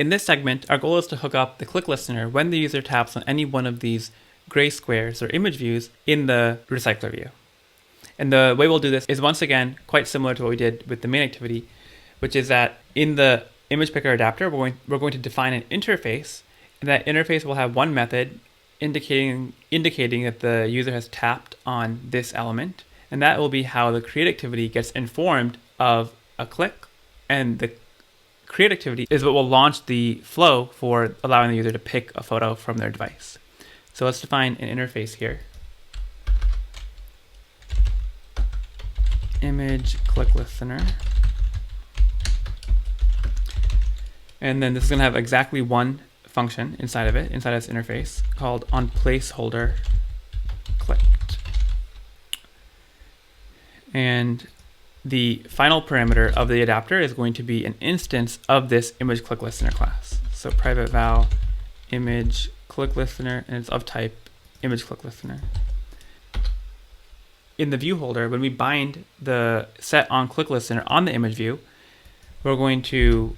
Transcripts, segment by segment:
In this segment, our goal is to hook up the click listener when the user taps on any one of these gray squares or image views in the recycler view. And the way we'll do this is once again quite similar to what we did with the main activity, which is that in the image picker adapter, we're going to define an interface, and that interface will have one method indicating that the user has tapped on this element, and that will be how the create activity gets informed of a click, and the create activity is what will launch the flow for allowing the user to pick a photo from their device. So let's define an interface here. Image click listener. And then this is going to have exactly one function inside of it, inside of this interface, called onPlaceholder clicked. And the final parameter of the adapter is going to be an instance of this image click listener class. So private val image click listener, and it's of type image click listener. In the view holder, when we bind the set on click listener on the image view, we're going to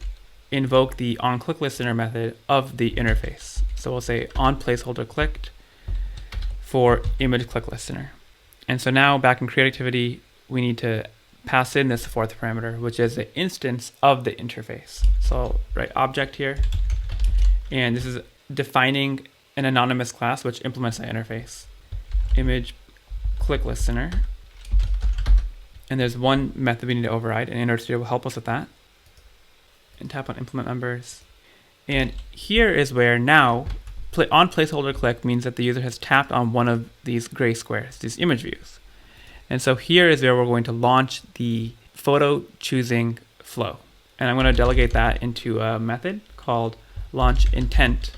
invoke the on click listener method of the interface. So we'll say on placeholder clicked for image click listener. And so now back in create activity, we need to pass in this fourth parameter, which is the instance of the interface. So I'll write object here, and this is defining an anonymous class which implements that interface. Image click listener, and there's one method we need to override, and Android Studio will help us with that. And tap on implement members, and here is where now on placeholder click means that the user has tapped on one of these gray squares, these image views, and so here is where we're going to launch the photo choosing flow, and I'm going to delegate that into a method called launch intent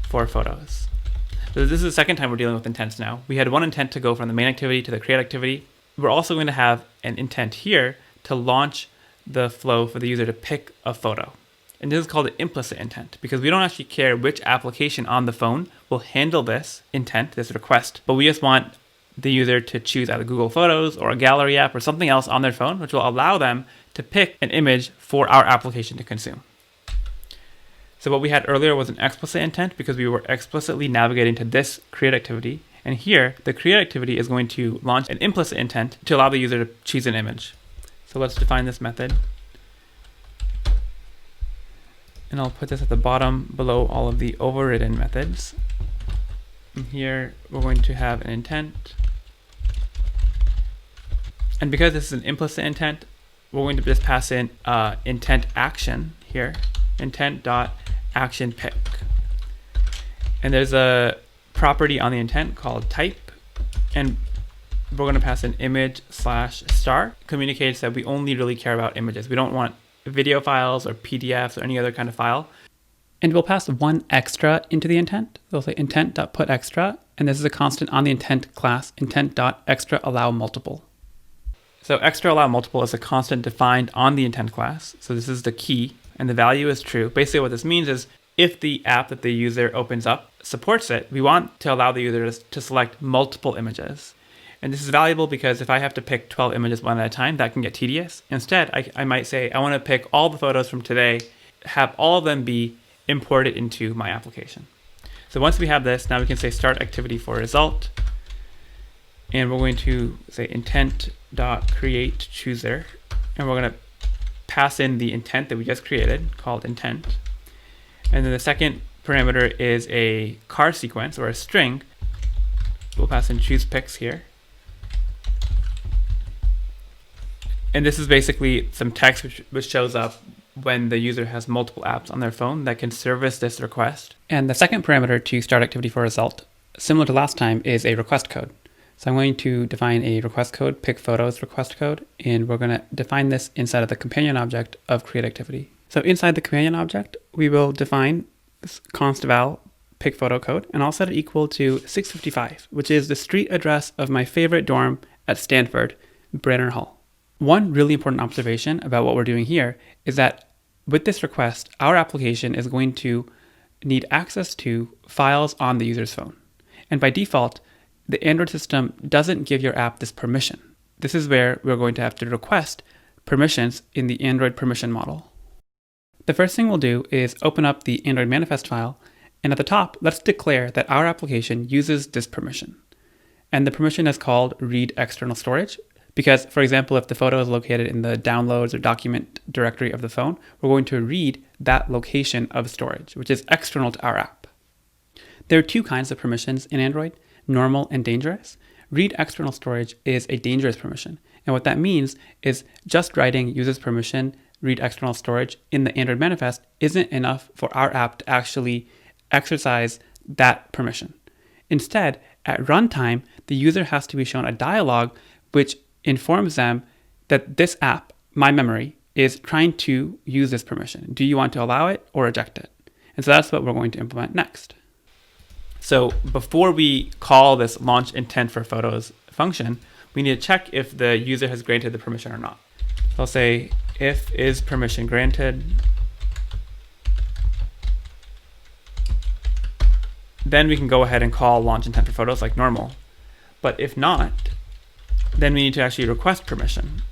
for photos. So this is the second time we're dealing with intents now. We had one intent to go from the main activity to the create activity. We're also going to have an intent here to launch the flow for the user to pick a photo. And this is called the implicit intent, because we don't actually care which application on the phone will handle this intent, this request, but we just want the user to choose either Google Photos or a gallery app or something else on their phone, which will allow them to pick an image for our application to consume. So what we had earlier was an explicit intent because we were explicitly navigating to this create activity. And here, the create activity is going to launch an implicit intent to allow the user to choose an image. So let's define this method. And I'll put this at the bottom below all of the overridden methods. And here, we're going to have an intent. And because this is an implicit intent, we're going to just pass in intent action here, intent.action pick. And there's a property on the intent called type, and we're going to pass an image/star. Communicates that we only really care about images. We don't want video files or PDFs or any other kind of file. And we'll pass one extra into the intent. We'll say intent.putExtra, and this is a constant on the intent class, intent.extraAllowMultiple. So extra allow multiple is a constant defined on the intent class. So this is the key, and the value is true. Basically what this means is if the app that the user opens up supports it, we want to allow the user to select multiple images. And this is valuable because if I have to pick 12 images one at a time, that can get tedious. Instead, I might say, I want to pick all the photos from today, have all of them be imported into my application. So once we have this, now we can say start activity for result. And we're going to say intent.create chooser. And we're going to pass in the intent that we just created called intent. And then the second parameter is a car sequence or a string. We'll pass in choose pics here. And this is basically some text which shows up when the user has multiple apps on their phone that can service this request. And the second parameter to start activity for result, similar to last time, is a request code. So I'm going to define a request code, pick photos request code, and we're going to define this inside of the companion object of create activity. So inside the companion object, we will define this const val pick photo code, and I'll set it equal to 655, which is the street address of my favorite dorm at Stanford, Brenner Hall. One really important observation about what we're doing here is that with this request, our application is going to need access to files on the user's phone. And by default, the Android system doesn't give your app this permission. This is where we're going to have to request permissions in the Android permission model. The first thing we'll do is open up the Android manifest file, and at the top, let's declare that our application uses this permission. And the permission is called read external storage, because, for example, if the photo is located in the downloads or document directory of the phone, we're going to read that location of storage, which is external to our app. There are two kinds of permissions in Android, normal and dangerous. Read external storage is a dangerous permission. And what that means is just writing uses permission, read external storage in the Android manifest isn't enough for our app to actually exercise that permission. Instead, at runtime, the user has to be shown a dialog which informs them that this app, my memory, is trying to use this permission. Do you want to allow it or reject it? And so that's what we're going to implement next. So before we call this launch intent for photos function, we need to check if the user has granted the permission or not. So I'll say if is permission granted, then we can go ahead and call launch intent for photos like normal. But if not, then we need to actually request permission.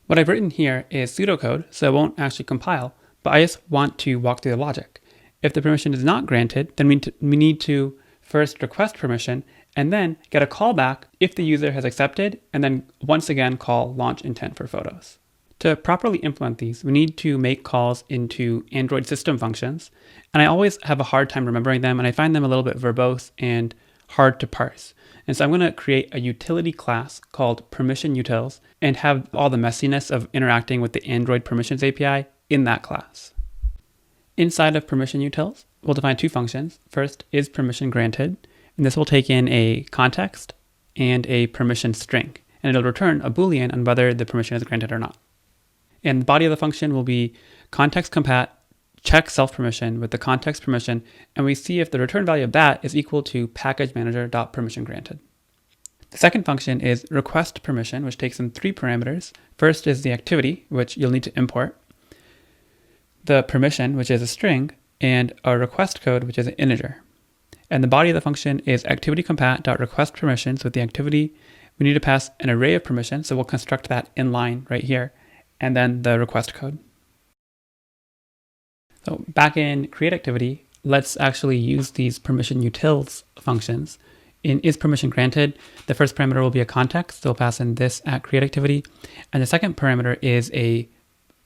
What I've written here is pseudocode, so it won't actually compile, but I just want to walk through the logic. If the permission is not granted, then we need to first request permission and then get a callback if the user has accepted, and then once again call launch intent for photos. To properly implement these, we need to make calls into Android system functions, and I always have a hard time remembering them, and I find them a little bit verbose and hard to parse. And so I'm going to create a utility class called permission utils and have all the messiness of interacting with the Android permissions API in that class. Inside of permission utils, we'll define two functions. First is permission granted, and this will take in a context and a permission string, and it'll return a Boolean on whether the permission is granted or not. And the body of the function will be context compat check self permission with the context permission, and we see if the return value of that is equal to package manager.permission granted. The second function is request permission, which takes in three parameters. First is the activity, which you'll need to import, the permission, which is a string, and a request code, which is an integer. And the body of the function is activity compat.request permissions. With the activity, we need to pass an array of permissions, so we'll construct that in line right here, and then the request code. So back in create activity, let's actually use these permission utils functions. In is permission granted, the first parameter will be a context, so we'll pass in this at create activity, and the second parameter is a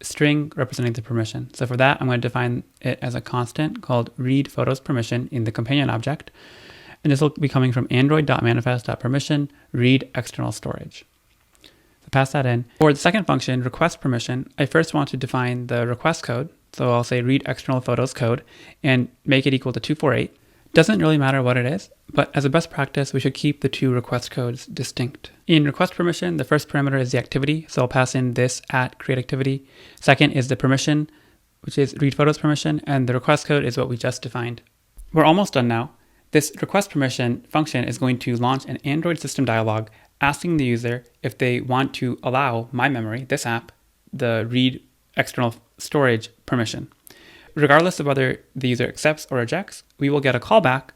string representing the permission. So for that, I'm going to define it as a constant called read photos permission in the companion object, and this will be coming from android.manifest.permission read external storage. So pass that in. For the second function, request permission, I first want to define the request code. So I'll say read external photos code and make it equal to 248. Doesn't really matter what it is, but as a best practice, we should keep the two request codes distinct. In request permission, the first parameter is the activity, so I'll pass in this at create activity. Second is the permission, which is read photos permission, and the request code is what we just defined. We're almost done now. This request permission function is going to launch an Android system dialog asking the user if they want to allow my memory, this app, the read external storage permission. Regardless of whether the user accepts or rejects, we will get a callback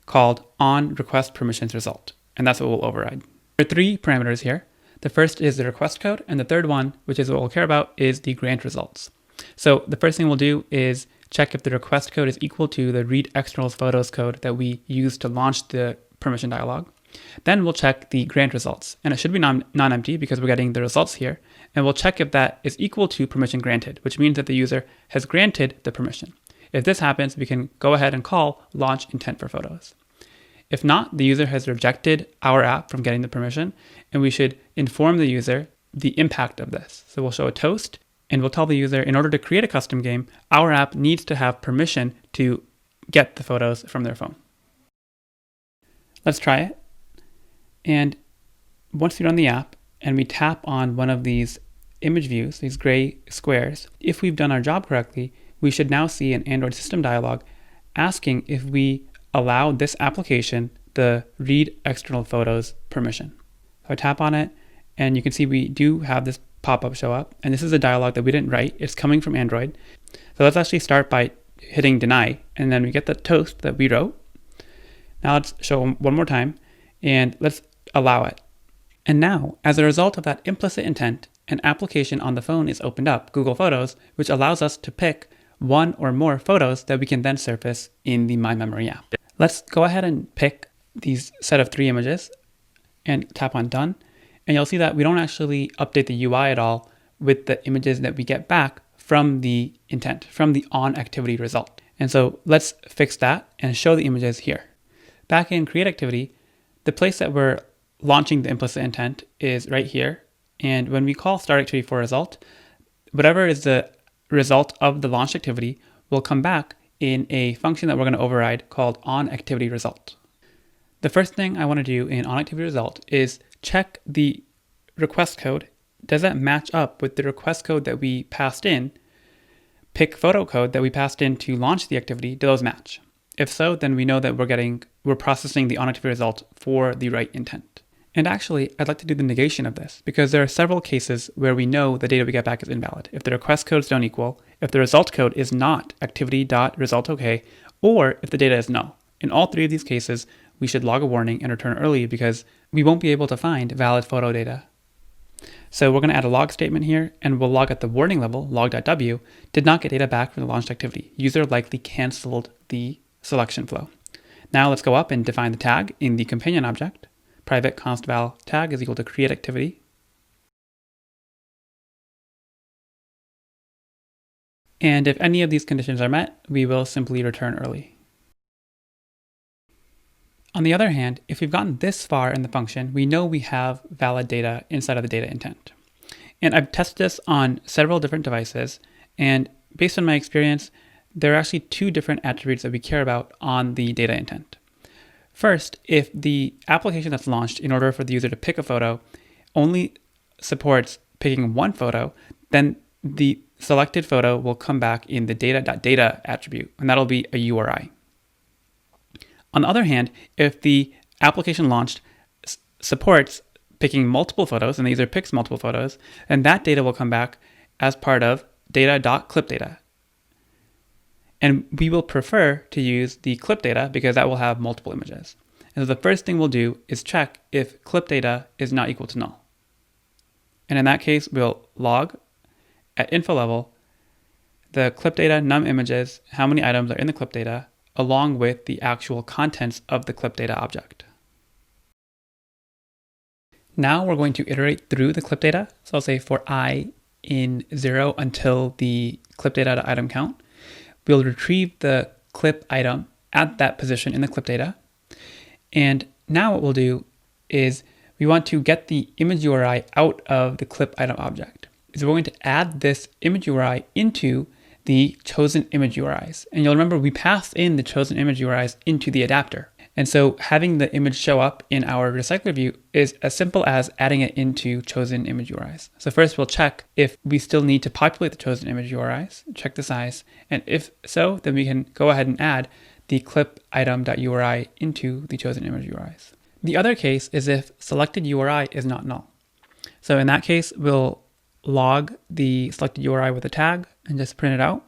called on request permissions result, and that's what we'll override. There are three parameters here. The first is the request code, and the third one, which is what we'll care about, is the grant results. So the first thing we'll do is check if the request code is equal to the read external photos code that we used to launch the permission dialog. Then we'll check the grant results, and it should be non-empty because we're getting the results here. And we'll check if that is equal to permission granted, which means that the user has granted the permission. If this happens, we can go ahead and call launch intent for photos. If not, the user has rejected our app from getting the permission, and we should inform the user the impact of this. So we'll show a toast, and we'll tell the user, in order to create a custom game, our app needs to have permission to get the photos from their phone. Let's try it. And once we run the app and we tap on one of these image views, these gray squares, if we've done our job correctly, we should now see an Android system dialog asking if we allow this application the read external photos permission. So I tap on it, and you can see we do have this pop-up show up, and this is a dialog that we didn't write. It's coming from Android. So let's actually start by hitting deny, and then we get the toast that we wrote. Now let's show one more time, and let's allow it. And now, as a result of that implicit intent an application on the phone is opened up, Google Photos, which allows us to pick one or more photos that we can then surface in the My Memory app. Let's go ahead and pick these set of 3 images and tap on Done. And you'll see that we don't actually update the UI at all with the images that we get back from the intent, from the on activity result. And so let's fix that and show the images here. Back in Create Activity, the place that we're launching the implicit intent is right here. And when we call start activity for result, whatever is the result of the launched activity will come back in a function that we're going to override called onActivityResult. The first thing I want to do in onActivityResult is check the request code. Does that match up with the request code that we passed in? Pick photo code that we passed in to launch the activity. Do those match? If so, then we know that we're processing the onActivity result for the right intent. And actually, I'd like to do the negation of this because there are several cases where we know the data we get back is invalid. If the request codes don't equal, if the result code is not activity.resultOK, or if the data is null. In all 3 of these cases, we should log a warning and return early because we won't be able to find valid photo data. So we're going to add a log statement here, and we'll log at the warning level, log.w, did not get data back from the launched activity. User likely canceled the selection flow. Now let's go up and define the tag in the companion object. Private const val tag is equal to create activity. And if any of these conditions are met, we will simply return early. On the other hand, if we've gotten this far in the function, we know we have valid data inside of the data intent. And I've tested this on several different devices, and based on my experience, there are actually 2 different attributes that we care about on the data intent. First, if the application that's launched in order for the user to pick a photo only supports picking one photo, then the selected photo will come back in the data.data attribute, and that'll be a URI. On the other hand, if the application launched supports picking multiple photos and the user picks multiple photos, then that data will come back as part of data.clipData. And we will prefer to use the clip data because that will have multiple images. And so the first thing we'll do is check if clip data is not equal to null. And in that case, we'll log at info level the clip data num images, how many items are in the clip data, along with the actual contents of the clip data object. Now we're going to iterate through the clip data. So I'll say for I in 0 until the clip data.item count. We'll retrieve the clip item at that position in the clip data. And now what we'll do is we want to get the image URI out of the clip item object. So we're going to add this image URI into the chosen image URIs. And you'll remember we passed in the chosen image URIs into the adapter. And so having the image show up in our recycler view is as simple as adding it into chosen image URIs. So first we'll check if we still need to populate the chosen image URIs, check the size. And if so, then we can go ahead and add the clip item.uri into the chosen image URIs. The other case is if selected URI is not null. So in that case, we'll log the selected URI with a tag and just print it out.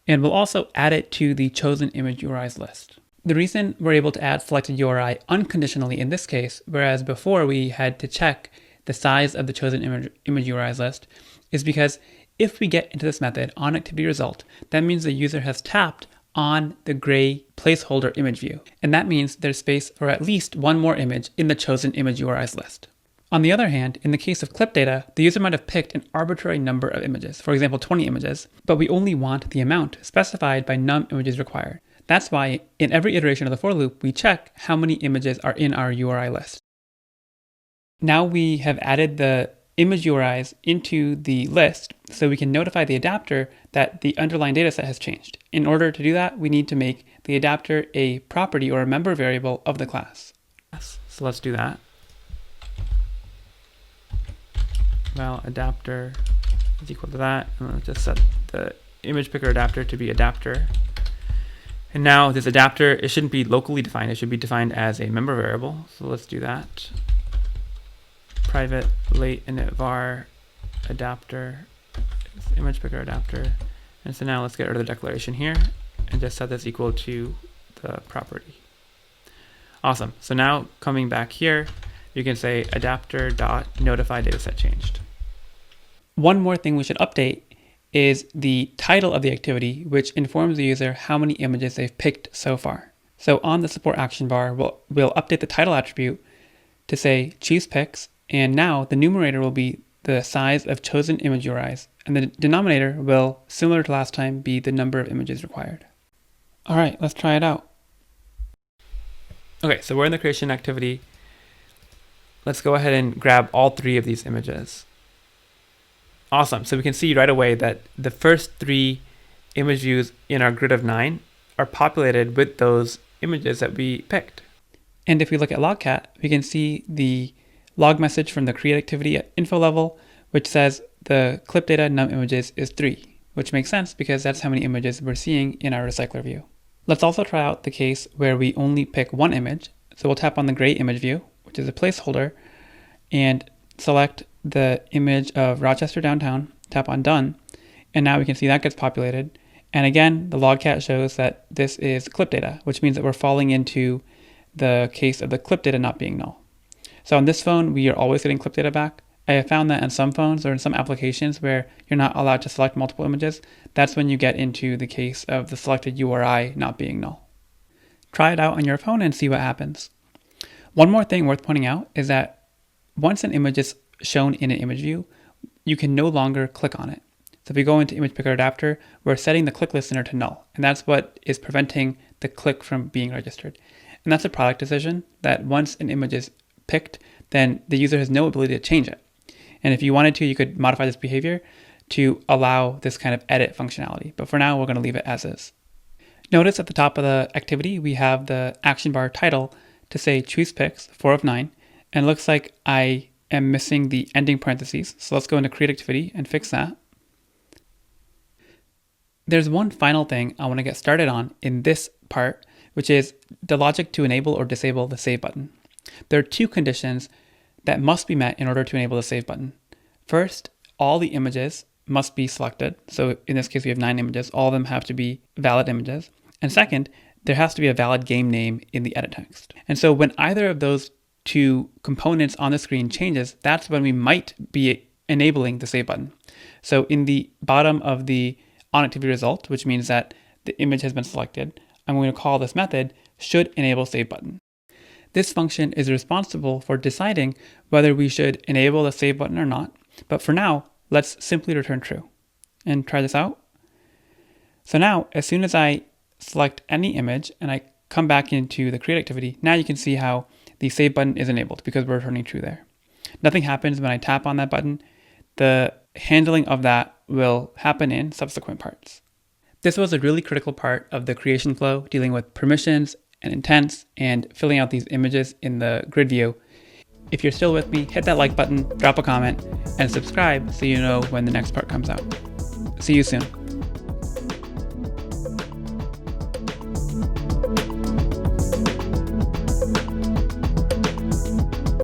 And we'll also add it to the chosen image URIs list. The reason we're able to add selected URI unconditionally in this case, whereas before we had to check the size of the chosen image URIs list, is because if we get into this method on activity result, that means the user has tapped on the gray placeholder image view. And that means there's space for at least one more image in the chosen image URIs list. On the other hand, in the case of clip data, the user might have picked an arbitrary number of images, for example 20 images, but we only want the amount specified by num images required. That's why in every iteration of the for loop, we check how many images are in our URI list. Now we have added the image URIs into the list so we can notify the adapter that the underlying dataset has changed. In order to do that, we need to make the adapter a property or a member variable of the class. Yes, so let's do that. Well, adapter is equal to that, and let's just set the image picker adapter to be adapter. And now this adapter, it shouldn't be locally defined, it should be defined as a member variable. So let's do that. Private late init var adapter, image picker adapter. And so now let's get rid of the declaration here and just set this equal to the property. Awesome. So now coming back here, you can say adapter.notify dataset changed. One more thing we should update is the title of the activity, which informs the user how many images they've picked so far. So on the support action bar, we'll update the title attribute to say choose pics, and now the numerator will be the size of chosen image URIs, and the denominator will, similar to last time, be the number of images required. All right, let's try it out. Okay, so we're in the creation activity. Let's go ahead and grab all 3 of these images. Awesome, so we can see right away that the first 3 image views in our grid of 9 are populated with those images that we picked. And if we look at logcat, we can see the log message from the create activity at info level, which says the clip data num images is 3, which makes sense because that's how many images we're seeing in our recycler view. Let's also try out the case where we only pick 1 image. So we'll tap on the gray image view, which is a placeholder, and select the image of Rochester downtown, tap on done, and now we can see that gets populated. And again, the logcat shows that this is clip data, which means that we're falling into the case of the clip data not being null. So on this phone, we are always getting clip data back. I have found that on some phones or in some applications where you're not allowed to select multiple images, that's when you get into the case of the selected URI not being null. Try it out on your phone and see what happens. One more thing worth pointing out is that once an image is shown in an image view, you can no longer click on it. So if we go into image picker adapter, we're setting the click listener to null, and that's what is preventing the click from being registered. And that's a product decision that once an image is picked, then the user has no ability to change it. And if you wanted to, you could modify this behavior to allow this kind of edit functionality. But for now, we're going to leave it as is. Notice at the top of the activity, we have the action bar title to say choose pics, 4 of 9. And it looks like I am missing the ending parentheses. So let's go into create activity and fix that. There's one final thing I want to get started on in this part, which is the logic to enable or disable the save button. There are 2 conditions that must be met in order to enable the save button. First, all the images must be selected. So in this case, we have 9 images. All of them have to be valid images. And second, there has to be a valid game name in the edit text. And so when either of those 2 components on the screen changes, that's when we might be enabling the save button. So in the bottom of the onActivity result, which means that the image has been selected, I'm going to call this method should enable save button. This function is responsible for deciding whether we should enable the save button or not. But for now, let's simply return true and try this out. So now, as soon as I select any image and I come back into the create activity, now you can see how the save button is enabled because we're returning true there. Nothing happens when I tap on that button. The handling of that will happen in subsequent parts. This was a really critical part of the creation flow, dealing with permissions and intents and filling out these images in the grid view. If you're still with me, hit that like button, drop a comment, and subscribe so you know when the next part comes out. See you soon.